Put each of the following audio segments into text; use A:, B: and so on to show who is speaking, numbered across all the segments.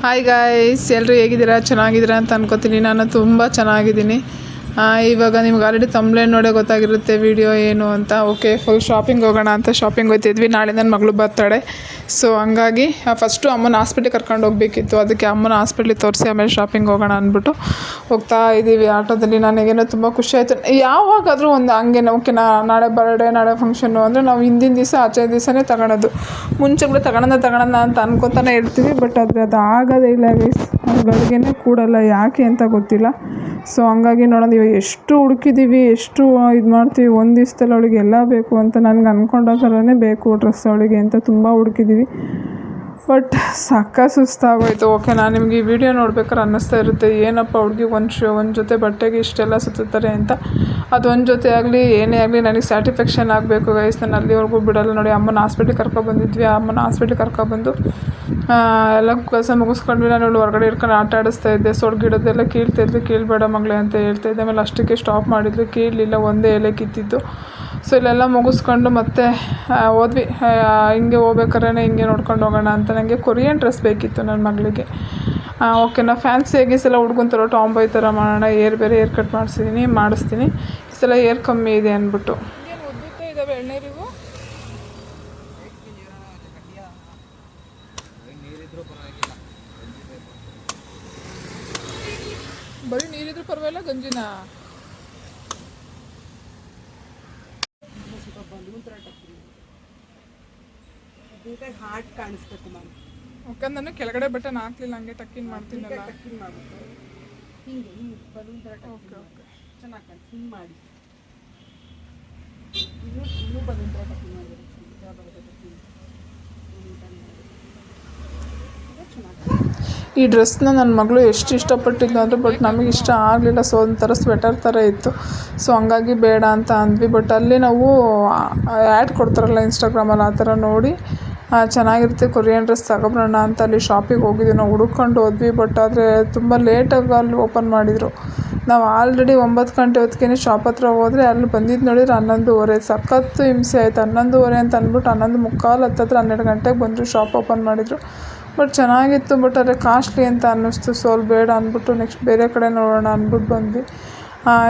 A: Hi guys, ಎಲ್ಲರೂ ಹೇಗಿದ್ದೀರಾ? ಚೆನ್ನಾಗಿದ್ದೀರಾ ಅಂತ ಅನ್ಕೋತೀನಿ. ನಾನು ತುಂಬ ಚೆನ್ನಾಗಿದ್ದೀನಿ. ಇವಾಗ ನಿಮ್ಗೆ ಆಲ್ರೆಡಿ ತಮ್ಬ್ಲೇನ್ ನೋಡೇ ಗೊತ್ತಾಗಿರುತ್ತೆ ವಿಡಿಯೋ ಏನು ಅಂತ. ಓಕೆ, ಫುಲ್ ಶಾಪಿಂಗ್ ಹೋಗೋಣ ಅಂತ ಶಾಪಿಂಗ್ ಹೋಗ್ತಿದ್ವಿ. ನಾಳೆ ನನ್ನ ಮಗಳು ಬರ್ತಾಳೆ. ಸೊ ಹಂಗಾಗಿ ಫಸ್ಟು ಅಮ್ಮನ ಹಾಸ್ಪಿಟ್ಲಿಗೆ ಕರ್ಕೊಂಡು ಹೋಗಬೇಕಿತ್ತು. ಅದಕ್ಕೆ ಅಮ್ಮನ ಹಾಸ್ಪಿಟ್ಲಿಗೆ ತೋರಿಸಿ ಆಮೇಲೆ ಶಾಪಿಂಗ್ ಹೋಗೋಣ ಅಂದ್ಬಿಟ್ಟು ಹೋಗ್ತಾ ಇದ್ದೀವಿ ಆಟೋದಲ್ಲಿ. ನನಗೇನೋ ತುಂಬ ಖುಷಿ ಆಯಿತು. ಯಾವಾಗಾದರೂ ಒಂದು ಹಂಗೆ ಓಕೆ ನಾಳೆ ಬರ್ಡೇ, ನಾಳೆ ಫಂಕ್ಷನ್ನು ಅಂದರೆ ನಾವು ಹಿಂದಿನ ದಿವಸ ಆಚೆ ದಿವಸನೇ ತಗೊಳೋದು. ಮುಂಚೆಗಳು ತಗೊಳೋಣ ಅಂತ ಅನ್ಕೋತಾನೆ ಇರ್ತೀವಿ. ಬಟ್ ಆದರೆ ಅದು ಆಗೋದೇ ಇಲ್ಲ ಗೈಸ್. ಗಳಿಗೆನೇ ಕೂಡಲ್ಲ, ಯಾಕೆ ಅಂತ ಗೊತ್ತಿಲ್ಲ. ಸೊ ಹಂಗಾಗಿ ನೋಡೋಣ, ಇವಾಗ ಎಷ್ಟು ಹುಡುಕಿದ್ದೀವಿ, ಎಷ್ಟು ಇದು ಮಾಡ್ತೀವಿ. ಒಂದು ದಿವಸದಲ್ಲಿ ಅವಳಿಗೆ ಎಲ್ಲ ಬೇಕು ಅಂತ ನನಗೆ ಅಂದ್ಕೊಂಡೋ ಥರನೇ ಬೇಕು ಡ್ರೆಸ್ ಅವಳಿಗೆ ಅಂತ ತುಂಬ ಹುಡುಕಿದ್ದೀವಿ. ಬಟ್ ಸುಸ್ತಾಗೋಯ್ತು. ಓಕೆ, ನಾನು ನಿಮಗೆ ಈ ವಿಡಿಯೋ ನೋಡ್ಬೇಕಾದ್ರೆ ಅನ್ನಿಸ್ತಾ ಇರುತ್ತೆ, ಏನಪ್ಪ ಹುಡುಗಿ ಒಂದು ಜೊತೆ ಬಟ್ಟೆಗೆ ಇಷ್ಟೆಲ್ಲ ಸುತ್ತಾರೆ ಅಂತ. ಅದೊಂದು ಜೊತೆ ಆಗಲಿ ಏನೇ ಆಗಲಿ ನನಗೆ ಸ್ಯಾಟಿಸ್ಫ್ಯಾಕ್ಷನ್ ಆಗಬೇಕು ಗೈಸ್. ನಾನು ಅಲ್ಲಿವರೆಗೂ ಬಿಡಲ್ಲ. ನೋಡಿ, ಅಮ್ಮನ ಹಾಸ್ಪಿಟ್ಲಿಗೆ ಕರ್ಕೊಬಂದಿದ್ವಿ. ಅಮ್ಮನ ಹಾಸ್ಪಿಟ್ಲಿಗೆ ಕರ್ಕೊಬಂದು ಎಲ್ಲ ಕೆಲಸ ಮುಗಿಸ್ಕೊಂಡ್ವಿ. ನಾನು ಹೊರಗಡೆ ಇಟ್ಕೊಂಡು ಆಟ ಆಡಿಸ್ತಾ ಇದ್ದೆ. ಗಿಡದೆಲ್ಲ ಕೀಳ್ತಾಯಿದ್ಲು. ಕೀಳಬೇಡ ಮಗಳೇ ಅಂತ ಹೇಳ್ತಾಯಿದ್ದೆ. ಆಮೇಲೆ ಅಷ್ಟಕ್ಕೆ ಸ್ಟಾಪ್ ಮಾಡಿದ್ವಿ. ಕೀಳಲಿಲ್ಲ, ಒಂದೇ ಎಲೆ ಕಿತ್ತಿದ್ದು. ಸೊ ಇಲ್ಲೆಲ್ಲ ಮುಗಿಸ್ಕೊಂಡು ಮತ್ತೆ ಹೋದ್ವಿ. ಹಿಂಗೆ ಹೋಗ್ಬೇಕಾದ್ರೆ ಹಿಂಗೆ ನೋಡ್ಕೊಂಡು ಹೋಗೋಣ ಅಂತ. ನನಗೆ ಕೊರಿಯನ್ ಡ್ರೆಸ್ ಬೇಕಿತ್ತು ನನ್ನ ಮಗಳಿಗೆ. ಓಕೆ, ನಾ ಫ್ಯಾನ್ಸಿಯಾಗಿ ಈ ಸಲ ಹುಡ್ಕೊಂತಾರೋ ಟಾಂಬಾಯ್ ಥರ ಮಾಡೋಣ. ಬೇರೆ ಏರ್ ಕಟ್ ಮಾಡಿಸ್ತೀನಿ. ಈ ಸಲ ಏರ್ ಕಮ್ಮಿ ಇದೆ ಅಂದ್ಬಿಟ್ಟು. ಉದ್ದುತ್ತೆ ಇದ್ದಾವೆ ಎಳ್ನೀರಿಗೂ. ಬರೀ ನೀರಿದ್ರು ಪರವಾಗಿಲ್ಲ, ಗಂಜಿನ
B: ಹಾರ್ಟ್ ಕಾಣಿಸ್ಬೇಕು ಮ್ಯಾಮ್.
A: ಓಕೆ, ನಾನು ಕೆಳಗಡೆ ಬಟನ್ ಹಾಕ್ಲಿಲ್ಲ, ಹಂಗೆ ಟಕ್ಕಿನ್ ಮಾಡ್ತೀನಲ್ಲ.
B: ಟಕ್ಕಿನ್ ಮಾಡ್ಬೇಕು, ಹಿಂಗೆ ಬಲೂನ್ ಥರ.
A: ಓಕೆ ಓಕೆ,
B: ಚೆನ್ನಾಗಿ ಕಾಣಿಸ್. ಹಿಂಗೆ ಮಾಡಿ ಇನ್ನೂ ಬಲೂನ್ ಥರ ಟಕ್ಕಿನ್ ಮಾಡಬೇಕು.
A: ಈ ಡ್ರೆಸ್ನ ನನ್ನ ಮಗಳು ಎಷ್ಟು ಇಷ್ಟಪಟ್ಟಿದ್ದು ಅಂದರೆ, ಬಟ್ ನಮಗೆ ಇಷ್ಟ ಆಗಲಿಲ್ಲ. ಸೊ ಒಂಥರ ಸ್ವೆಟರ್ ಥರ ಇತ್ತು. ಸೊ ಹಂಗಾಗಿ ಬೇಡ ಅಂತ ಅಂದ್ವಿ. ಬಟ್ ಅಲ್ಲಿ ನಾವು ಆ್ಯಡ್ ಕೊಡ್ತಾರಲ್ಲ ಇನ್ಸ್ಟಾಗ್ರಾಮಲ್ಲಿ, ಆ ಥರ ನೋಡಿ ಚೆನ್ನಾಗಿರುತ್ತೆ ಕೊರಿಯನ್ ಡ್ರೆಸ್ ತಗೊಬರೋಣ ಅಂತ ಅಲ್ಲಿ ಶಾಪಿಗೆ ಹೋಗಿದ್ವಿ. ನಾವು ಹುಡುಕೊಂಡು ಹೋದ್ವಿ. ಬಟ್ ಆದರೆ ತುಂಬ ಲೇಟಾಗಿ ಅಲ್ಲಿ ಓಪನ್ ಮಾಡಿದರು. ನಾವು ಆಲ್ರೆಡಿ 9 ಗಂಟೆ ಹೊತ್ತಿಗೆ ಶಾಪ್ ಹತ್ರ ಹೋದರೆ ಅಲ್ಲಿ ಬಂದಿದ್ದು ನೋಡಿದ್ರೆ 11:30. ಸಖತ್ತು ಹಿಂಸೆ ಆಯಿತು. 11:30 ಅಂತ ಅಂದ್ಬಿಟ್ಟು 11:45 ಹತ್ತಿರ 12 ಗಂಟೆಗೆ ಬಂದರು. ಶಾಪ್ ಓಪನ್ ಮಾಡಿದರು. ಬಟ್ ಚೆನ್ನಾಗಿತ್ತು. ಬಟ್ ಆದರೆ ಕಾಸ್ಟ್ಲಿ ಅಂತ ಅನ್ನಿಸ್ತು. ಸೊ ಅಲ್ಲಿ ಬೇಡ ಅಂದ್ಬಿಟ್ಟು ನೆಕ್ಸ್ಟ್ ಬೇರೆ ಕಡೆ ನೋಡೋಣ ಅಂದ್ಬಿಟ್ಟು ಬಂದ್ವಿ.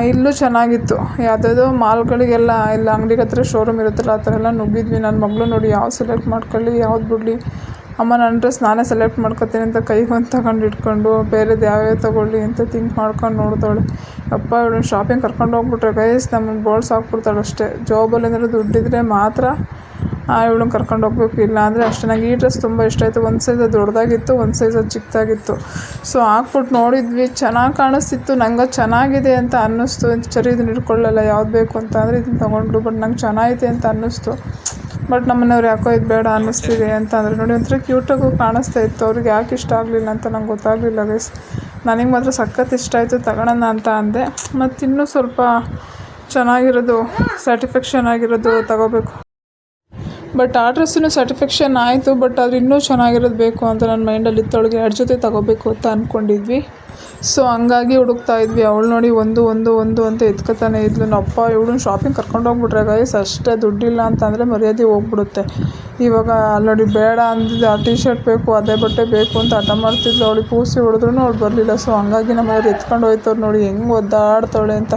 A: ಇಲ್ಲೂ ಚೆನ್ನಾಗಿತ್ತು. ಯಾವುದಾದ್ರು ಮಾಲ್ಗಳಿಗೆಲ್ಲ ಇಲ್ಲ ಅಂಗಡಿಗೆ ಹತ್ರ ಶೋರೂಮ್ ಇರುತ್ತಲ್ಲ, ಆ ಥರ ಎಲ್ಲ ನುಗ್ಗಿದ್ವಿ. ನನ್ನ ಮಗಳು ನೋಡಿ ಯಾವ್ದು ಸೆಲೆಕ್ಟ್ ಮಾಡ್ಕೊಳ್ಳಿ, ಯಾವ್ದು ಬಿಡಲಿ, ಅಮ್ಮ ನನ್ನ ಡ್ರೆಸ್ ನಾನೇ ಸೆಲೆಕ್ಟ್ ಮಾಡ್ಕೊತೀನಿ ಅಂತ ಕೈಗೆ ಒಂದು ತಗೊಂಡು ಇಟ್ಕೊಂಡು ಬೇರೆದು ಯಾವ್ಯಾವ ತೊಗೊಳ್ಳಿ ಅಂತ ಥಿಂಕ್ ಮಾಡ್ಕೊಂಡು ನೋಡ್ತಾಳೆ. ಅಪ್ಪ ಇವಳು ಶಾಪಿಂಗ್ ಕರ್ಕೊಂಡು ಹೋಗ್ಬಿಟ್ರೆ ಗೈಸ್ ನಮ್ಮನ್ನು ಬೋಳ್ಸ್ ಹಾಕ್ಬಿಡ್ತಾಳೆ ಅಷ್ಟೇ. ಜಾಬಲ್ಲಿ ಏನಾದ್ರು ದುಡ್ಡಿದ್ರೆ ಮಾತ್ರ ಇವಳನ್ನ ಕರ್ಕೊಂಡು ಹೋಗ್ಬೇಕು, ಇಲ್ಲ ಅಂದರೆ ಅಷ್ಟೇ. ನನಗೆ ಈ ಡ್ರೆಸ್ ತುಂಬ ಇಷ್ಟ ಆಯಿತು. ಒಂದು ಸೈಜ್ ದೊಡ್ಡದಾಗಿತ್ತು, ಒಂದು ಸೈಜ್ ಚಿಕ್ಕದಾಗಿತ್ತು. ಸೊ ಹಾಕ್ಬಿಟ್ಟು ನೋಡಿದ್ವಿ, ಚೆನ್ನಾಗಿ ಕಾಣಿಸ್ತಿತ್ತು. ನಂಗೆ ಚೆನ್ನಾಗಿದೆ ಅಂತ ಅನ್ನಿಸ್ತು. ಸರಿ ಇದನ್ನ ಇಟ್ಕೊಳ್ಳಲ್ಲ, ಯಾವ್ದು ಬೇಕು ಅಂತ ಅಂದರೆ ಇದನ್ನು ತೊಗೊಂಡು. ಬಟ್ ನಂಗೆ ಚೆನ್ನಾಗಿದೆ ಅಂತ ಅನ್ನಿಸ್ತು. ಬಟ್ ನಮ್ಮನೆಯವ್ರು ಯಾಕೋ ಇದು ಬೇಡ ಅನ್ನಿಸ್ತಿದೆ ಅಂತ ಅಂದರೆ, ನೋಡಿ ಒಂಥರ ಕ್ಯೂಟಾಗೂ ಕಾಣಿಸ್ತಾ ಇತ್ತು. ಅವ್ರಿಗೆ ಯಾಕೆ ಇಷ್ಟ ಆಗಲಿಲ್ಲ ಅಂತ ನಂಗೆ ಗೊತ್ತಾಗಲಿಲ್ಲ ಗೈಸ್. ನನಗೆ ಮಾತ್ರ ಸಖತ್ ಇಷ್ಟ ಆಯಿತು, ತಗೊಳ್ಳೋಣ ಅಂತ ಅಂದೆ. ಮತ್ತು ಇನ್ನೂ ಸ್ವಲ್ಪ ಚೆನ್ನಾಗಿರೋದು, ಸ್ಯಾಟಿಸ್ಫ್ಯಾಕ್ಷನ್ ಆಗಿರೋದು ತಗೋಬೇಕು. ಬಟ್ ಆ ಡ್ರೆಸ್ಸೂ ಸ್ಯಾಟಿಸ್ಫ್ಯಾಕ್ಷನ್ ಆಯಿತು. ಬಟ್ ಅದು ಇನ್ನೂ ಚೆನ್ನಾಗಿರೋದು ಬೇಕು ಅಂತ ನನ್ನ ಮೈಂಡಲ್ಲಿ ಇತ್ತೊಳಗೆ 2 ಜೊತೆ ತಗೋಬೇಕು ಅಂತ ಅಂದ್ಕೊಂಡಿದ್ವಿ. ಸೊ ಹಂಗಾಗಿ ಹುಡುಕ್ತಾ ಇದ್ವಿ. ಅವಳು ನೋಡಿ ಒಂದು ಅಂತ ಎತ್ಕೊತಾನೆ ಇದ್ಲು. ಅಪ್ಪ ಇವಳನ್ನ ಶಾಪಿಂಗ್ ಕರ್ಕೊಂಡು ಹೋಗ್ಬಿಟ್ರೆ ಗೈಸ್ ಅಷ್ಟೇ, ದುಡ್ಡಿಲ್ಲ ಅಂತಂದರೆ ಮರ್ಯಾದೆ ಹೋಗ್ಬಿಡುತ್ತೆ. ಇವಾಗ ಅಲ್ಲಿ ನೋಡಿ ಬೇಡ ಅಂದಿದ್ದು, ಆ ಟೀ ಶರ್ಟ್ ಬೇಕು, ಅದೇ ಬಟ್ಟೆ ಬೇಕು ಅಂತ ಹಠ ಮಾಡ್ತಿದ್ಲು. ಅವಳಿಗೆ ಪೂಸಿ ಹೊಡೆದ್ರೂ ಅವ್ಳು ಬರಲಿಲ್ಲ. ಸೊ ಹಂಗಾಗಿ ನಮ್ಮವ್ರು ಎತ್ಕೊಂಡು ಹೋಯ್ತವ್ರು. ನೋಡಿ ಹೆಂಗೆ ಒದ್ದಾಡ್ತಾಳೆ ಅಂತ.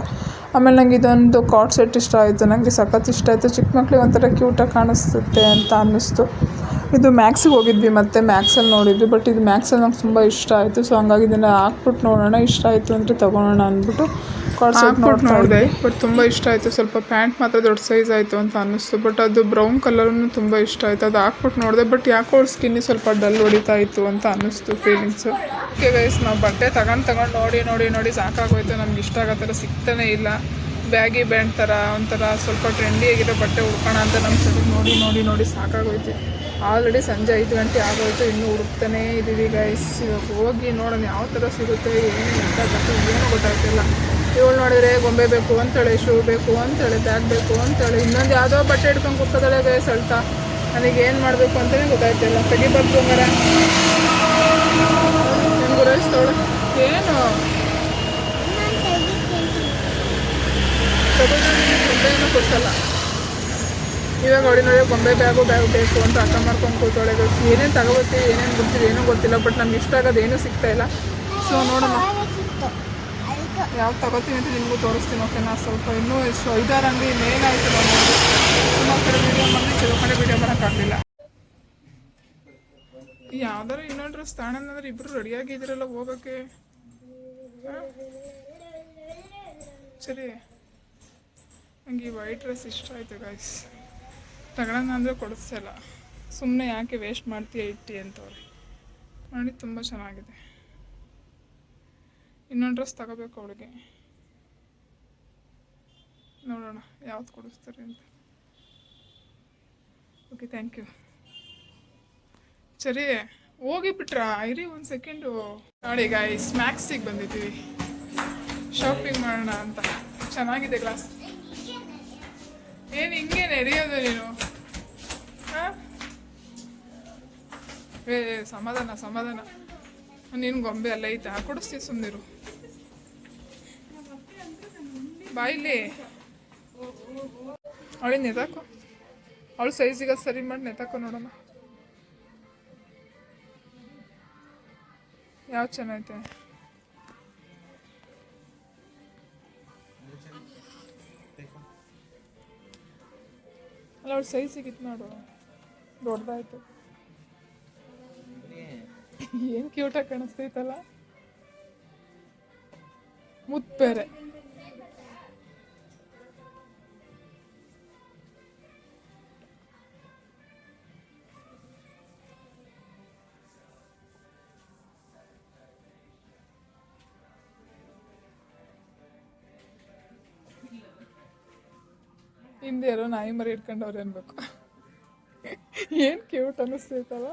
A: ಆಮೇಲೆ ನಂಗೆ ಇದೊಂದು ಕಾಟ್ ಸೆಟ್ ಇಷ್ಟ ಆಯಿತು. ನನಗೆ ಸಖತ್ ಇಷ್ಟ ಆಯಿತು. ಚಿಕ್ಕ ಮಕ್ಳಿಗೆ ಒಂಥರ ಕ್ಯೂಟಾಗಿ ಕಾಣಿಸುತ್ತೆ ಅಂತ ಅನ್ನಿಸ್ತು. ಇದು ಮ್ಯಾಕ್ಸಿಗೆ ಹೋಗಿದ್ವಿ, ಮತ್ತು ಮ್ಯಾಕ್ಸಲ್ಲಿ ನೋಡಿದ್ವಿ. ಬಟ್ ಇದು ಮ್ಯಾಕ್ಸಲ್ಲಿ ನಂಗೆ ತುಂಬ ಇಷ್ಟ ಆಯಿತು. ಸೊ ಹಂಗಾಗಿ ಇದನ್ನು ಹಾಕ್ಬಿಟ್ಟು ನೋಡೋಣ, ಇಷ್ಟ ಆಯಿತು ಅಂದರೆ ತೊಗೊಳೋಣ ಅಂದ್ಬಿಟ್ಟು ಕಾಟ್ ಸೆಟ್ ನೋಡಿದೆ. ಬಟ್ ತುಂಬ ಇಷ್ಟ ಆಯಿತು. ಸ್ವಲ್ಪ ಪ್ಯಾಂಟ್ ಮಾತ್ರ ದೊಡ್ಡ ಸೈಜ್ ಆಯಿತು ಅಂತ ಅನ್ನಿಸ್ತು. ಬಟ್ ಅದು ಬ್ರೌನ್ ಕಲರ್ನು ತುಂಬ ಇಷ್ಟ ಆಯಿತು. ಅದು ಹಾಕ್ಬಿಟ್ಟು ನೋಡಿದೆ. ಬಟ್ ಯಾಕೋ ಅವ್ಳ ಸ್ಕಿನ್ನಿ ಸ್ವಲ್ಪ ಡಲ್ ಹೊಡಿತಾ ಇತ್ತು ಅಂತ ಅನ್ನಿಸ್ತು ಫೀಲಿಂಗ್ಸು. ಓಕೆ ಗೈಸ್, ನಾವು ಬಟ್ಟೆ ತಗೊಂಡು ನೋಡಿ ಸಾಕಾಗೋಯ್ತು. ನಮ್ಗೆ ಇಷ್ಟ ಆಗೋ ಥರ ಸಿಗ್ತಾನೆ ಇಲ್ಲ. ಬ್ಯಾಗಿ ಬ್ಯಾಂಡ್ ಥರ ಒಂಥರ ಸ್ವಲ್ಪ ಟ್ರೆಂಡಿ ಆಗಿರೋ ಬಟ್ಟೆ ಹುಡ್ಕೋಣ ಅಂತ ನಮ್ಮ ಸರಿ ನೋಡಿ ಸಾಕಾಗೋಯ್ತು. ಆಲ್ರೆಡಿ ಸಂಜೆ 5 ಗಂಟೆ ಆಗೋಯ್ತು. ಇನ್ನೂ ಹುಡುಕ್ತಾನೇ ಇದ್ದೀವಿ ಗೈಸ್. ಇವಾಗ ಹೋಗಿ ನೋಡೋಣ ಯಾವ ಥರ ಸಿಗುತ್ತೆ, ಏನು ಎಂತ ಬಟ್ಟೆ ಏನೂ ಗೊತ್ತಾಗ್ತಿಲ್ಲ. ಇವಳು ನೋಡಿದ್ರೆ ಗೊಂಬೆ ಬೇಕು ಅಂತೇಳಿ, ಶೂ ಬೇಕು ಅಂತೇಳಿ, ಬ್ಯಾಗ್ ಬೇಕು ಅಂತೇಳಿ, ಇನ್ನೊಂದು ಯಾವುದೋ ಬಟ್ಟೆ ಹಿಡ್ಕೊಂಡು ಕೂತ್ಕೋತಾಳೆ ಗೈಸ್ ಅಳ್ತಾ. ನನಗೇನು ಮಾಡಬೇಕು ಅಂತಲೇ ಗೊತ್ತಾಗ್ತಿಲ್ಲ. ತೆಗಿಬಾರ್ದು ಹಂಗಾರೆ ಏನು ಗುರಾಯಿಸ್ತವಳು ಏನು ಏನೂ ಕೊಡ್ಸಲ್ಲ. ಇವಾಗ ಇವಾಗ ಅವಳಿ ನೋಡಿ ಗೊಂಬೆ ಬ್ಯಾಗ್ ಬೇಕು ಅಂತ ಅರ್ಥ ಮಾಡ್ಕೊಂಡು ಕೂತೊಳೆ. ಏನೇನು ತಗೋತೀವಿ ಏನೇನು ಬಿಡ್ತೀವಿ ಏನೂ ಗೊತ್ತಿಲ್ಲ, ಬಟ್ ನಮ್ಗೆ ಇಷ್ಟ ಆಗೋದು ಏನೂ ಸಿಗ್ತಾ ಇಲ್ಲ. ಸೊ ನೋಡೋಣ ಯಾವ್ದು ತಗೋತೀನಿ ಅಂತ ನಿಮಗೂ ತೋರಿಸ್ತೀನಿ. ಓಕೆನಾ, ಸ್ವಲ್ಪ ಇನ್ನೂ ಎಷ್ಟು 5-6 ಅಂಗಡಿ ಮೇನ್ ಆಯಿತು ನಾವು ಸುಮಾರು ಕಡೆ ವೀಡಿಯೋ ಮಾಡಿ ಕೆಲವು ಕಡೆ ವೀಡಿಯೋ ಮಾಡೋಕ್ಕಾಗಲಿಲ್ಲ. ಯಾವ್ದಾರು ಇನ್ನೊಂದು ಡ್ರೆಸ್ ತಾಣಂದ್ರೆ ಇಬ್ಬರು ರೆಡಿಯಾಗಿದ್ದೀರಲ್ಲ ಹೋಗೋಕ್ಕೆ. ಸರಿ, ನನಗೆ ಈ ವೈಟ್ ಡ್ರೆಸ್ ಇಷ್ಟ ಆಯಿತು ಗೈಸ್. ತಗೊಳ್ಳೋಣ ಅಂದರೆ ಕೊಡಿಸ್ತಿಲ್ಲ, ಸುಮ್ಮನೆ ಯಾಕೆ ವೇಸ್ಟ್ ಮಾಡ್ತೀಯ ಇಟ್ಟು ಅಂತವ್ರೆ. ನೋಡಿ ತುಂಬ ಚೆನ್ನಾಗಿದೆ. ಇನ್ನೊಂದು ಡ್ರೆಸ್ ತಗೋಬೇಕು ಅವಳಿಗೆ, ನೋಡೋಣ ಯಾವ್ದು ಕೊಡಿಸ್ತಾರೆ ಅಂತ. Okay, thank you. ಸರಿ, ಹೋಗಿಬಿಟ್ರಾ? ಇರಿ ಒಂದು ಸೆಕೆಂಡು. ನೋಡಿ ಗೈಸ್, ಮ್ಯಾಕ್ಸಿಗೆ ಬಂದಿದ್ದೀವಿ ಶಾಪಿಂಗ್ ಮಾಡೋಣ ಅಂತ. ಚೆನ್ನಾಗಿದೆ ಗ್ಲಾಸ್. ಏನು ಹಿಂಗೆ ನಡೆಯೋದು ನೀನು? ಹಾಂ, ಸಮಾಧಾನ. ನೀನು ಗೊಂಬೆ ಅಲ್ಲ ಐತಾ, ಕೊಡಿಸ್ತೀವಿ, ಸುಮ್ಮನಿರು. ಬಾಯಿಲಿ ಅವಳಿ ನೆತಾಕು, ಅವಳು ಸೈಜಿಗೆ ಸರಿ ಮಾಡಿ ನೆತಾಕೋ ನೋಡೋಣ ಯಾವ್ದು ಚೆನ್ನಾಗೈತೆ. ಅಲ್ಲ ಅವಳು ಸೈಜಿಗಿತ್ತು ನೋಡು, ದೊಡ್ಡದಾಯ್ತು. ಏನು ಕ್ಯೂಟಾಗಿ ಕಾಣಿಸ್ತೈತಲ್ಲ, ಮುತ್ತು ಬೇರೆ. ಹಿಂದೆ ಯಾರೋ ನಾಯಿ ಮರಿ ಇಟ್ಕೊಂಡವ್ರೆ ಅನ್ಬೇಕು. ಏನು ಕ್ಯೂಟ್ ಅನ್ನಿಸ್ತೈತಲ್ಲ.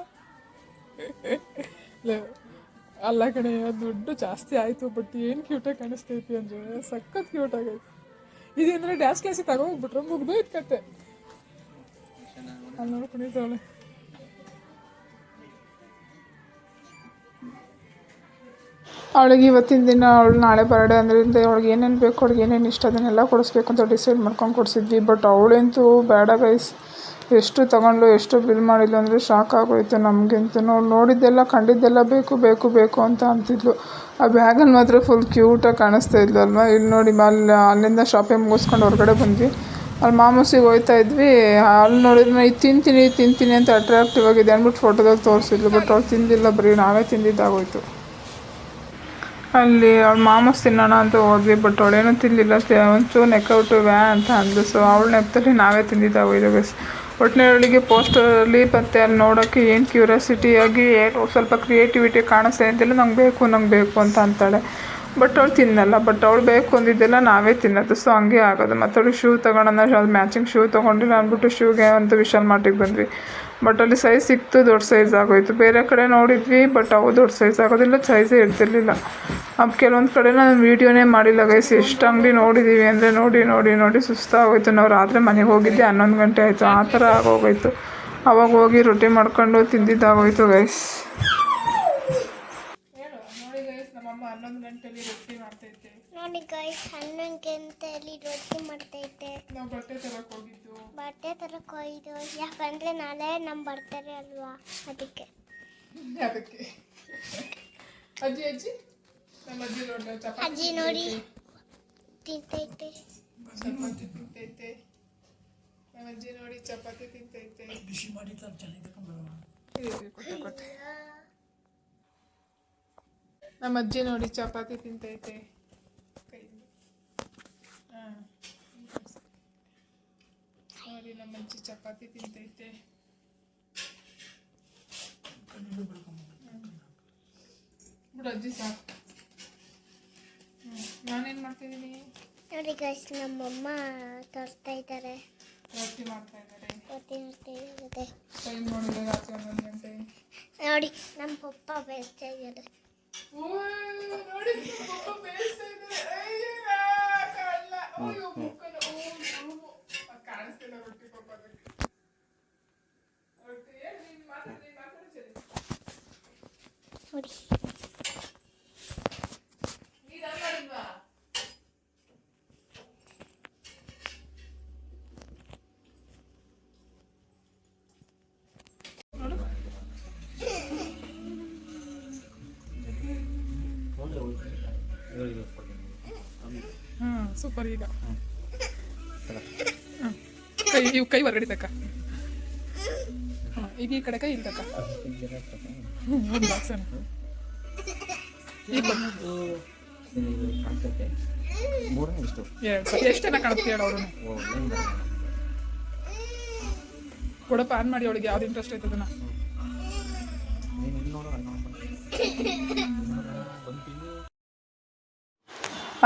A: ಅಲ್ಲ ಕಡೆ ದುಡ್ಡು ಜಾಸ್ತಿ ಆಯಿತು, ಬಟ್ ಏನು ಕ್ಯೂಟಾಗಿ ಕಾಣಿಸ್ತೈತಿ ಅಂದರೆ ಸಖತ್ ಕ್ಯೂಟ್ ಆಗೈತಿ. ಇದಂದರೆ ಡ್ಯಾನ್ಸ್ ಕ್ಲಾಸಿಗೆ ತಗೋಗ್ಬಿಟ್ರೆ ಮುಗ್ದು ಇಟ್ಕತ್ತೆ. ಅಲ್ಲಿ ನೋಡ್ಕೊಂಡಿದ್ದಾವಳೆ. ಅವಳಿಗೆ ಇವತ್ತಿನ ದಿನ ಅವಳು ನಾಳೆ ಬರ್ಡೇ ಅಂದ್ರಿಂದ ಅವಳಿಗೆ ಏನೇನು ಬೇಕು, ಅವಳಿಗೆ ಏನೇನು ಇಷ್ಟ ಅದನ್ನೆಲ್ಲ ಕೊಡಿಸ್ಬೇಕು ಅಂತ ಡಿಸೈಡ್ ಮಾಡ್ಕೊಂಡು ಕೊಡಿಸಿದ್ವಿ. ಬಟ್ ಅವಳಂತೂ ಬೇಡ ಗೈಸ್, ಎಷ್ಟು ತೊಗೊಂಡ್ಲು ಎಷ್ಟು ಬಿಲ್ ಮಾಡಿದ್ಲು ಅಂದರೆ ಶಾಕ್ ಆಗೋಯ್ತು ನಮಗಂತೂ. ನಾವು ನೋಡಿದ್ದೆಲ್ಲ ಕಂಡಿದ್ದೆಲ್ಲ ಬೇಕು ಅಂತ ಅಂತಿದ್ಲು. ಆ ಬ್ಯಾಗಲ್ಲಿ ಮಾತ್ರ ಫುಲ್ ಕ್ಯೂಟಾಗಿ ಕಾಣಿಸ್ತಾ ಇದ್ಲು ಅಲ್ವಾ. ಇಲ್ಲಿ ನೋಡಿ, ಅಲ್ಲಿಂದ ಶಾಪಿಂಗ್ ಮುಗಿಸ್ಕೊಂಡು ಹೊರಗಡೆ ಬಂದ್ವಿ. ಅಲ್ಲಿ ಮಾಮೂಸಿಗೆ ಹೋಗ್ತಾ ಇದ್ವಿ. ಅಲ್ಲಿ ನೋಡಿದ್ರೆ ಇದು ತಿಂತೀನಿ ಅಂತ ಅಟ್ರಾಕ್ಟಿವ್ ಆಗಿದೆ ಅಂದ್ಬಿಟ್ಟು ಫೋಟೋದಾಗ ತೋರಿಸಿದ್ಲು. ಬಟ್ ಅವ್ಳು ತಿಂದಿಲ್ಲ, ಬರೀ ನಾವೇ ತಿಂದಿದ್ದಾಗೋಯ್ತು. ಅಲ್ಲಿ ಅವ್ಳು ಮಾಮೂಸ್ ತಿನ್ನೋಣ ಅಂತ ಹೋದ್ವಿ, ಬಟ್ ಅವಳೇನೂ ತಿಂದಿಲ್ಲ. ಒಂಚೂರು ನೆಕ್ಕೌಟು ಅಂತ ಅಂದ್ಲು. ಸೊ ಅವಳು ನೆಪ್ಪದಲ್ಲಿ ನಾವೇ ತಿಂದಿದ್ದಾಗೋಯ್ತು ಗೈಸ್. ಒಟ್ಟಿನಲ್ಲಿ ಪೋಸ್ಟರಲ್ಲಿ ಮತ್ತು ಅಲ್ಲಿ ನೋಡೋಕ್ಕೆ ಏನು ಕ್ಯೂರಿಯಾಸಿಟಿಯಾಗಿ ಏನು ಸ್ವಲ್ಪ ಕ್ರಿಯೇಟಿವಿಟಿ ಕಾಣಿಸ್ತಾ ಅಂತೆಲ್ಲ ನಂಗೆ ಬೇಕು ಅಂತ ಅಂತಾಳೆ. ಬಟ್ ಅವಳು ತಿನ್ನಲ್ಲ. ಬಟ್ ಅವಳು ಬೇಕು ಅಂದಿದ್ದೆಲ್ಲ ನಾವೇ ತಿನ್ನೋದು. ಸೊ ಹಂಗೆ ಆಗೋದು. ಮತ್ತು ಅವಳಿಗೆ ಶೂ ತೊಗೊಳೋಣ, ಅದು ಮ್ಯಾಚಿಂಗ್ ಶೂ ತೊಗೊಂಡಿಲ್ಲ ಅಂದ್ಬಿಟ್ಟು ಶೂಗೆ ಅಂತ ವಿಶಾಲ್ ಮಾರ್ಟಿಗೆ ಬಂದ್ವಿ. ಬಟ್ ಅಲ್ಲಿ ಸೈಜ್ ಸಿಕ್ತು, ದೊಡ್ಡ ಸೈಜ್ ಆಗೋಯ್ತು. ಬೇರೆ ಕಡೆ ನೋಡಿದ್ವಿ, ಬಟ್ ಅವು ದೊಡ್ಡ ಸೈಜ್ ಆಗೋದಿಲ್ಲ, ಸೈಜೇ ಇರ್ತಿರ್ಲಿಲ್ಲ. ಕೆಲವೊಂದು ಕಡೆ ನಾನು ವೀಡಿಯೋನೇ ಮಾಡಿಲ್ಲ ಗೈಸ್. ಎಷ್ಟು ಅಂಗಡಿ ನೋಡಿದ್ದೀವಿ ಅಂದರೆ ನೋಡಿ ಸುಸ್ತಾಗೋಯ್ತು. ನಾವು ರಾತ್ರಿ ಮನೆಗೆ ಹೋಗಿದ್ದೆ 11 ಗಂಟೆ ಆಯಿತು. ಆ ಥರ ಆಗೋಗೋಯ್ತು. ಅವಾಗ ಹೋಗಿ ರೊಟ್ಟಿ ಮಾಡ್ಕೊಂಡು ತಿಂದಿದ್ದಾಗೋಯ್ತು ಗೈಸ್. ನೋಡಿ ಗೈಸ್, ನಮ್ಮಮ್ಮ 11 ಗಂಟೆಯಲ್ಲಿ ರೊಟ್ಟಿ ಮಾಡ್ತೈತೆ.
C: ನೋಡಿ ಗೈಸ್, 11 ಗಂಟೆಯಲ್ಲಿ ರೊಟ್ಟಿ ಮಾಡ್ತೈತೆ.
A: ನಾವು ಬಟ್ಟೆ ತರಕ್ಕೆ ಹೋಗಿದ್ದು
C: ಯಾಕಂದರೆ ನಾಳೆ ನಮ್ಮ ಬರ್ತಾರೆ ಅಲ್ವಾ, ಅದಕ್ಕೆ.
A: ಅಜ್ಜಿ ನಮ್ಮ
C: ಅಜ್ಜಿ ನೋಡಿ ತಿಂತೈತೆ.
A: ಚಪಾತಿ ತಿಂತೈತೆ. ನಮ್ಮ ಅಜ್ಜಿ ನೋಡಿ ಚಪಾತಿ ತಿಂತೈತೆ. ಬಿಸಿ ಮಾಡಿ ಕೊಟ್ಟೆ. ನಮ್ಮ ಅಜ್ಜಿ ನೋಡಿ ಚಪಾತಿ ತಿಂತೈತೆ. ನೋಡಿ ನಮ್ಮ ಅಜ್ಜಿ ಚಪಾತಿ ತಿಂತೈತೆ. ಬಿಡು ಅಜ್ಜಿ ಸಾಕು. ನಾನೇನು ಮಾಡ್ತಿದ್ದೀನಿ
C: ನೋಡಿ ಗೈಸ್, ನಮ್ಮಮ್ಮ ತೋರಿಸ್ತಾ ಇದ್ದಾರೆ,
A: ರೊಟ್ಟಿ ಮಾಡ್ತಾ ಇದ್ದಾರೆ.
C: ಟೈಮ್
A: ನೋಡಿದ್ರೆ ರಾತ್ರಿ 11 ಗಂಟೆ.
C: ನೋಡಿ ನಮ್ಮ ಪಪ್ಪ ಬೇಯಿಸ್ತಾ ಇದ್ದಾರೆ.
A: ನೋಡಿ ಪಪ್ಪ ಬೇಯಿಸ್ತಾ ಇದ್ದಾರೆ. ಕಾಣಿಸ್ತಿಲ್ಲ ರೊಟ್ಟಿ ಪಪ್ಪ. ರೊಟ್ಟಿ ನೀನು ಮಾತಾಡಿ
C: ನೋಡಿ
A: ಹಾಂ ಸೂಪರ್. ಈಗ ಕೈ ಇವು ಕೈ ಹೊರಗಡೆ ತಕ್ಕ. ಹಾಂ ಈಗ ಈ ಕಡೆ ಕೈ ಇಲ್ಲಿ ತಕ್ಕ. ಒಂದು ಬಾಕ್ಸನ ಎಷ್ಟು ಜನ ಕಾಣುತ್ತೆ ಹೇಳ ಅವರು. ಕೊಡಪ್ಪ ಆನ್ ಮಾಡಿ ಅವಳಿಗೆ ಯಾವ್ದು ಇಂಟ್ರೆಸ್ಟ್ ಆಯ್ತು ಅದನ್ನ.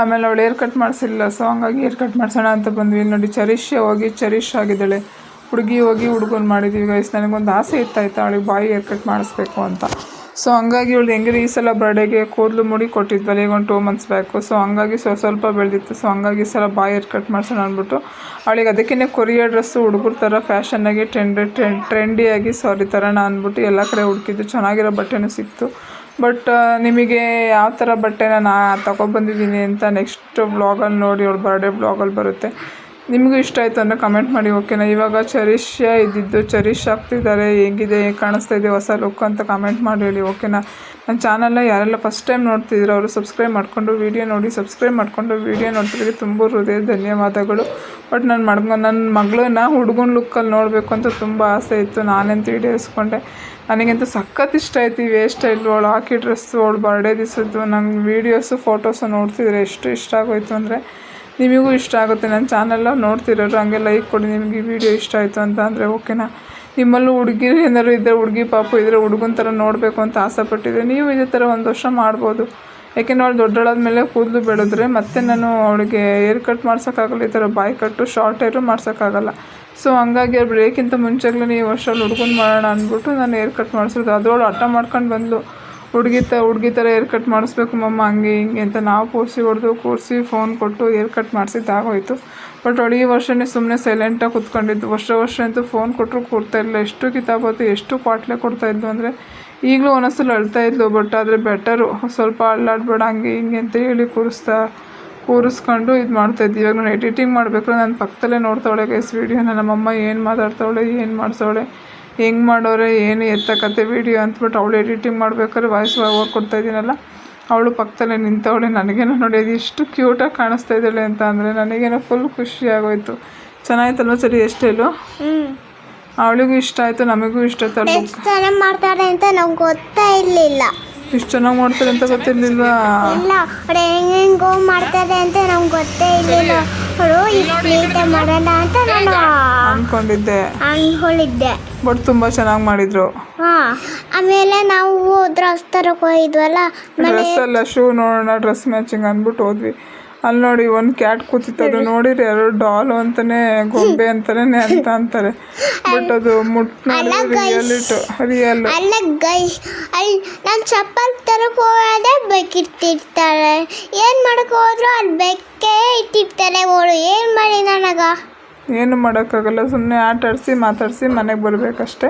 A: ಆಮೇಲೆ ಅವಳು ಏರ್ ಕಟ್ ಮಾಡಿಸಿಲ್ಲ, ಸೊ ಹಂಗಾಗಿ ಏರ್ ಕಟ್ ಮಾಡಿಸೋಣ ಅಂತ ಬಂದ್ವಿ. ನೋಡಿ ಚರಿಷ್ ಹೋಗಿ ಚರಿಷ್ ಆಗಿದ್ದಾಳೆ, ಹುಡುಗಿ ಹೋಗಿ ಹುಡುಗನ್ ಮಾಡಿದ್ದೀವಿ ಗೈಸ್. ನನಗೊಂದು ಆಸೆ ಇತ್ತಾಯ್ತು ಅವಳಿಗೆ ಬಾಯಿ ಏರ್ ಕಟ್ ಮಾಡಿಸ್ಬೇಕು ಅಂತ. ಸೊ ಹಂಗಾಗಿ ಇವಳು ಹೆಂಗಿರಿ ಈ ಸಲ ಬರ್ಡೇಗೆ ಕೂದಲು ಮುಡಿ ಕೊಟ್ಟಿದ್ವಲ್ಲ ಈಗ ಒಂದು 2 months ಬ್ಯಾಕು. ಸೊ ಹಂಗಾಗಿ ಸ್ವಲ್ಪ ಬೆಳೆದಿತ್ತು. ಸೊ ಹಂಗಾಗಿ ಈ ಸಲ ಬಾಯಿ ಏರ್ ಕಟ್ ಮಾಡ್ಸೋಣ ಅಂದ್ಬಿಟ್ಟು ಅವಳಿಗೆ ಅದಕ್ಕೇ ಕೊರಿಯರ್ ಡ್ರೆಸ್ಸು ಹುಡುಗರ ಥರ ಫ್ಯಾಷನ್ನಾಗಿ ಟ್ರೆಂಡಿಯಾಗಿ ತರೋಣ ಅಂದ್ಬಿಟ್ಟು ಎಲ್ಲ ಕಡೆ ಹುಡುಕಿದ್ದು. ಚೆನ್ನಾಗಿರೋ ಬಟ್ಟೆನೂ ಸಿಕ್ತು. ಬಟ್ ನಿಮಗೆ ಯಾವ ಥರ ಬಟ್ಟೆನ ತಗೊಬಂದಿದ್ದೀನಿ ಅಂತ ನೆಕ್ಸ್ಟ್ ವ್ಲಾಗಲ್ಲಿ ನೋಡಿ, ಅವಳು ಬರ್ಡೇ ವ್ಲಾಗಲ್ಲಿ ಬರುತ್ತೆ. ನಿಮಗೂ ಇಷ್ಟ ಆಯಿತು ಅಂದರೆ ಕಮೆಂಟ್ ಮಾಡಿ ಓಕೆನಾ. ಇವಾಗ ಚರಿಷ್ ಇದ್ದಿದ್ದು ಚರಿಷ್ ಆಗ್ತಿದ್ದಾರೆ, ಹೇಗಿದೆ ಕಾಣಿಸ್ತಾ ಇದೆ ಹೊಸ ಲುಕ್ ಅಂತ ಕಮೆಂಟ್ ಮಾಡಿ ಹೇಳಿ ಓಕೆನಾ. ನನ್ನ ಚಾನಲ್ನ ಯಾರೆಲ್ಲ ಫಸ್ಟ್ ಟೈಮ್ ನೋಡ್ತಿದ್ರು ಅವರು ಸಬ್ಸ್ಕ್ರೈಬ್ ಮಾಡಿಕೊಂಡು ವೀಡಿಯೋ ನೋಡಿ, ಸಬ್ಸ್ಕ್ರೈಬ್ ಮಾಡಿಕೊಂಡು ವೀಡಿಯೋ ನೋಡ್ತಿದ್ರೆ ತುಂಬ ಹೃದಯ ಧನ್ಯವಾದಗಳು. ಬಟ್ ನನ್ನ ಮಗಳನ್ನ ಹುಡುಗನ ಲುಕ್ಕಲ್ಲಿ ನೋಡಬೇಕು ಅಂತ ತುಂಬ ಆಸೆ ಇತ್ತು. ನಾನಂತೂ ಈಡೇರಿಸ್ಕೊಂಡೆ. ನನಗಂತೂ ಸಖತ್ ಇಷ್ಟ ಆಯ್ತು ಈ ವೇರ್ ಸ್ಟೈಲು, ಅವಳು ಹಾಕಿ ಡ್ರೆಸ್ಸು, ಅವಳು ಬರ್ಡೇ ದಿವಸದ್ದು ನಂಗೆ ವೀಡಿಯೋಸು ಫೋಟೋಸು ನೋಡ್ತಿದ್ರೆ ಎಷ್ಟು ಇಷ್ಟ ಆಗೋಯ್ತು ಅಂದರೆ ನಿಮಗೂ ಇಷ್ಟ ಆಗುತ್ತೆ. ನನ್ನ ಚಾನಲ್ನ ನೋಡ್ತಿರೋರು ಹಂಗೆ ಲೈಕ್ ಕೊಡಿ ನಿಮಗೆ ಈ ವಿಡಿಯೋ ಇಷ್ಟ ಆಯಿತು ಅಂತ ಅಂದರೆ ಓಕೆನಾ. ನಿಮ್ಮಲ್ಲೂ ಹುಡುಗಿರು ಏನಾದ್ರು ಇದ್ದರೆ, ಹುಡುಗಿ ಪಾಪು ಇದ್ದರೆ ಹುಡುಗನ ಥರ ನೋಡಬೇಕು ಅಂತ ಆಸೆಪಟ್ಟಿದ್ದೆ, ನೀವು ಇದೇ ಥರ ಒಂದು ವರ್ಷ ಮಾಡ್ಬೋದು. ಯಾಕೆಂದ್ರೆ ಅವಳು ದೊಡ್ಡಳಾದ ಮೇಲೆ ಕೂದಲು ಬೆಳೆದ್ರೆ ಮತ್ತೆ ನಾನು ಅವಳಿಗೆ ಏರ್ ಕಟ್ ಮಾಡ್ಸೋಕ್ಕಾಗಲ್ಲ, ಈ ಥರ ಬಾಯ್ ಕಟ್ಟು ಶಾರ್ಟ್ ಹೇರು ಮಾಡ್ಸೋಕ್ಕಾಗಲ್ಲ. ಸೊ ಹಂಗಾಗಿ ಅವ್ರು ಬ್ರೇಕಿಂತ ಮುಂಚೆಗ್ಲೇ ಈ ವರ್ಷ ಹುಡುಗನ ಮಾಡೋಣ ಅಂದ್ಬಿಟ್ಟು ನಾನು ಏರ್ ಕಟ್ ಮಾಡಿಸೋದು. ಅದರೊಳು ಹಠ ಮಾಡ್ಕೊಂಡು ಬಂದು ಹುಡುಗಿ ಥರ ಏರ್ ಕಟ್ ಮಾಡಿಸ್ಬೇಕು ಮಮ್ಮ ಹಂಗೆ ಹಿಂಗೆ ಅಂತ ನಾವು ಕೂರಿಸಿ ಫೋನ್ ಕೊಟ್ಟು ಏರ್ ಕಟ್ ಮಾಡಿಸಿದ್ದಾಗೋಯ್ತು. ಬಟ್ ಅವಳು ಈ ವರ್ಷವೇ ಸುಮ್ಮನೆ ಸೈಲೆಂಟಾಗಿ ಕೂತ್ಕೊಂಡಿದ್ದು. ವರ್ಷ ಅಂತೂ ಫೋನ್ ಕೊಟ್ಟರು ಕೂರ್ತಾಯಿಲ್ಲ. ಎಷ್ಟು ಕಿತಾಬತ್ತು ಎಷ್ಟು ಕ್ವಾಟ್ಲೆ ಕೊಡ್ತಾಯಿದ್ದು ಅಂದರೆ ಈಗಲೂ ಒಂದೊಂದ್ಸಲ ಅಳ್ತಾಯಿದ್ಲು. ಬಟ್ ಆದರೆ ಬೆಟರು ಸ್ವಲ್ಪ ಅಳ್ಳಾಡಬೇಡ ಹಂಗೆ ಹಿಂಗೆ ಅಂತ ಹೇಳಿ ಕೂರಿಸ್ಕೊಂಡು ಇದು ಮಾಡ್ತಾಯಿದ್ದೆ. ಇವಾಗ ನಾನು ಎಡಿಟಿಂಗ್ ಮಾಡಬೇಕಾದ್ರೆ ನಾನು ಪಕ್ಕದಲ್ಲೇ ನೋಡ್ತಾವಳೆ ಗೈಸ್ ವೀಡಿಯೋನ. ನಮ್ಮಮ್ಮ ಏನು ಮಾತಾಡ್ತಾವಳೆ, ಏನು ಮಾಡಿಸವಳೆ, ಹೆಂಗೆ ಮಾಡೋರೆ, ಏನು ಎತ್ತಕತ್ತೆ ವೀಡಿಯೋ ಅಂದ್ಬಿಟ್ಟು ಅವಳು ಎಡಿಟಿಂಗ್ ಮಾಡ್ಬೇಕಾದ್ರೆ ವಾಯ್ಸ್ ಓವರ್ ಕೊಡ್ತಾಯಿದ್ದೀನಲ್ಲ, ಅವಳು ಪಕ್ಕದಲ್ಲೇ ನಿಂತವಳೆ. ನನಗೇನೋ ನೋಡಿ ಅದು ಎಷ್ಟು ಕ್ಯೂಟಾಗಿ ಕಾಣಿಸ್ತಾ ಇದ್ದಾಳೆ ಅಂತ ಅಂದರೆ ನನಗೇನೋ ಫುಲ್ ಖುಷಿ ಆಗೋಯ್ತು. ಚೆನ್ನಾಗಿತ್ತಲ್ವ ಸರಿ ಎಷ್ಟೇಲು? ಅವಳಿಗೂ ಇಷ್ಟ ಆಯಿತು, ನಮಗೂ ಇಷ್ಟ ಆಯ್ತು.
C: ಎಷ್ಟು ಚೆನ್ನಾಗಿ ಮಾಡ್ತಾರೆ ಅಂತ ನಮ್ಗೆ ಗೊತ್ತೇ ಇರಲಿಲ್ಲ.
A: ಇಷ್ಟು ಚೆನ್ನಾಗಿ ಮಾಡ್ತಾರೆ ಅಂತ ಗೊತ್ತಿರಲಿಲ್ವಾ?
C: ಇಲ್ಲ, ಅವ್ರು ಹೆಂಗೋ ಮಾಡ್ತಾರೆ ಅಂತ ನಮ್ಗೆ ಗೊತ್ತೇ ಇರಲಿಲ್ಲ. ಅವಳು ಇಷ್ಟು ಮಾಡೋಣ ಅಂತ ನಾನು ಅನ್ಕೊಂಡಿದ್ದೆ.
A: ಬಟ್ ತುಂಬ ಚೆನ್ನಾಗಿ ಮಾಡಿದ್ರು.
C: ಹಾಂ, ಆಮೇಲೆ ನಾವು ಡ್ರೆಸ್ ತರಕ್ಕೆ ಹೋಗಿದ್ವಲ್ಲ,
A: ಡ್ರೆಸ್ ಅಲ್ಲ ಶೂ ನೋಡೋಣ ಡ್ರೆಸ್ ಮ್ಯಾಚಿಂಗ್ ಅಂದ್ಬಿಟ್ಟು ಹೋದ್ವಿ. ಅಲ್ಲಿ ನೋಡಿ ಒಂದು ಕ್ಯಾಟ್ ಕೂತಿತ್ತು, ಅದು ನೋಡಿರಿ ಯಾರು ಡಾಲು ಅಂತಾನೆ ಗೊಂಬೆ ಅಂತಾನೆ ಅಂತ ಅಂತಾರೆ. ಬಟ್ ಅದು ರಿಯಲ್.
C: ಅಲ್ಲ ಗೈಸ್, ಅಲ್ಲಿ ನಾನು ಚಪ್ಪಲ್ ತರಕ್ಕೆ ಹೋಗೋದೇ ಬೇಕಿರ್ತಿರ್ತಾರೆ. ಏನು ಮಾಡಕ್ಕೆ ಹೋದ್ರು ಅಲ್ಲಿ ಬೆಕ್ಕೇ ಇಟ್ಟಿರ್ತಾರೆ. ಅವಳು ಏನು ಮಾಡಿ ನನಗೆ
A: ಏನು ಮಾಡೋಕ್ಕಾಗಲ್ಲ, ಸುಮ್ಮನೆ ಆಟ ಆಡಿಸಿ ಮಾತಾಡಿಸಿ ಮನೆಗೆ ಬರಬೇಕಷ್ಟೆ.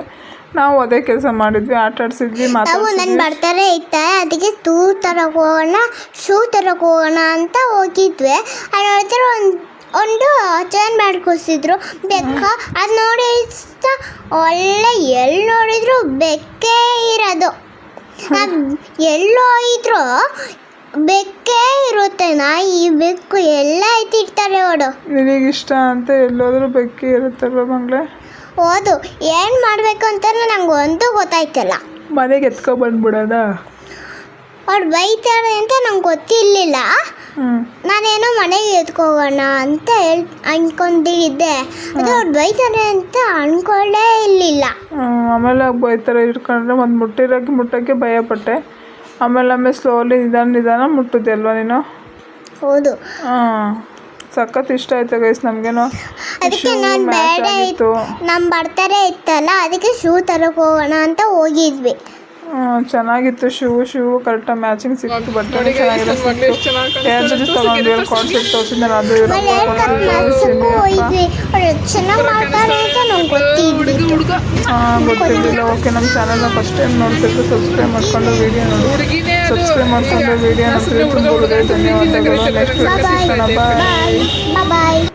A: ನಾವು ಅದೇ ಕೆಲಸ ಮಾಡಿದ್ವಿ, ಆಟ ಆಡಿಸಿದ್ವಿ,
C: ನಾವು ನನ್ನ ಬರ್ತಾರೆ ಇತ್ತು, ಅದಕ್ಕೆ ಶೂ ತರಕ್ಕೆ ಹೋಗೋಣ ಅಂತ ಹೋಗಿದ್ವಿ. ಅಲ್ಲಿ ನೋಡಿದ್ರೆ ಒಂದು ಚೇನ್ ಮಾಡ್ಕೊಸಿದ್ರು ಬೆಕ್ಕ. ಅದು ನೋಡಿ ಒಳ್ಳೆ ಎಲ್ಲಿ ನೋಡಿದ್ರು ಬೆಕ್ಕೇ ಇರೋದು. ಎಲ್ಲೋ ಹೋಗಿದ್ರು ಬೆಕ್ಕೇ ಇರುತ್ತೆ. ನಾಯಿ ಬೆಕ್ಕು ಎಲ್ಲ ಇಟ್ಟಿರ್ತಾರೆ. ಅವಳು
A: ನಿನಗಿಷ್ಟ ಅಂತ ಎಲ್ಲೋದ್ರೂ ಬೆಕ್ಕೇ ಇರುತ್ತಲ್ವ ಮಂಗಳೇ?
C: ಹೌದು, ಏನು ಮಾಡಬೇಕು ಅಂತ ನಂಗೆ ಒಂದು ಗೊತ್ತಾಯ್ತಲ್ಲ.
A: ಮನೆಗೆ ಎತ್ಕೊಬಂದ್ಬಿಡೋಣ.
C: ಅವ್ರು ಬೈತಾರೆ ಅಂತ ನಂಗೆ ಗೊತ್ತಿರಲಿಲ್ಲ. ನಾನೇನೋ ಮನೆಗೆ ಎತ್ಕೋಗೋಣ ಅಂತ ಅನ್ಕೊಂಡಿದ್ದೆ. ಅದು ಅವ್ರು ಬೈತಾರೆ ಅಂತ ಅನ್ಕೊಳ್ಳೇ ಇರಲಿಲ್ಲ.
A: ಆಮೇಲೆ ಬೈತಾರೆ ಇಟ್ಕೊಂಡ್ರೆ ಒಂದು ಮುಟ್ಟೋಕ್ಕೆ ಭಯಪಟ್ಟೆ. ಆಮೇಲೆ ಸ್ಲೋಲಿ ನಿಧಾನ ಮುಟ್ಟಿದೆ ಅಲ್ವಾ ನೀನು?
C: ಹೌದು.
A: ಸಖತ್ ಇಷ್ಟ ಆಯ್ತು ಗೈಸ್ ನಮಗೇನೋ.
C: ಅದಕ್ಕೆ ನಾನು ಬೇಡ ಇತ್ತು, ನಮ್ಮ ಬರ್ತಾರೆ ಇತ್ತಲ್ಲ, ಅದಕ್ಕೆ ಶೂ ತರಕ್ಕೆ ಹೋಗೋಣ ಅಂತ ಹೋಗಿದ್ವಿ.
A: ಚೆನ್ನಾಗಿತ್ತು ಶೂ ಕರೆಕ್ಟಾಗಿ ಮ್ಯಾಚಿಂಗ್ ಸಿಕ್ತು. ಬಟ್ಟೆ ಚೆನ್ನಾಗಿರೋ ತಗೊಂಡ್ವಿ. ಕಾನ್ಸೆಪ್ಟ್ ತೋರಿಸಿದ್ದೆ ಅದು ಗೊತ್ತಿರಲಿಲ್ಲ. ಓಕೆ, ನಮ್ಮ ಚಾನಲ್ನ ಫಸ್ಟ್ ಟೈಮ್ ನೋಡ್ತಿದ್ದು ಸಬ್ಸ್ಕ್ರೈಬ್ ಮಾಡ್ಕೊಂಡು ವೀಡಿಯೋ ನೋಡಿ, ಸಬ್ಸ್ಕ್ರೈಬ್ ಮಾಡ್ಕೊಂಡು ವೀಡಿಯೋ ನೋಡ್ತಿದ್ರೆ ತುಂಬ ಧನ್ಯವಾದಗಳು. ನೆಕ್ಸ್ಟ್
C: ಬಾಯ್.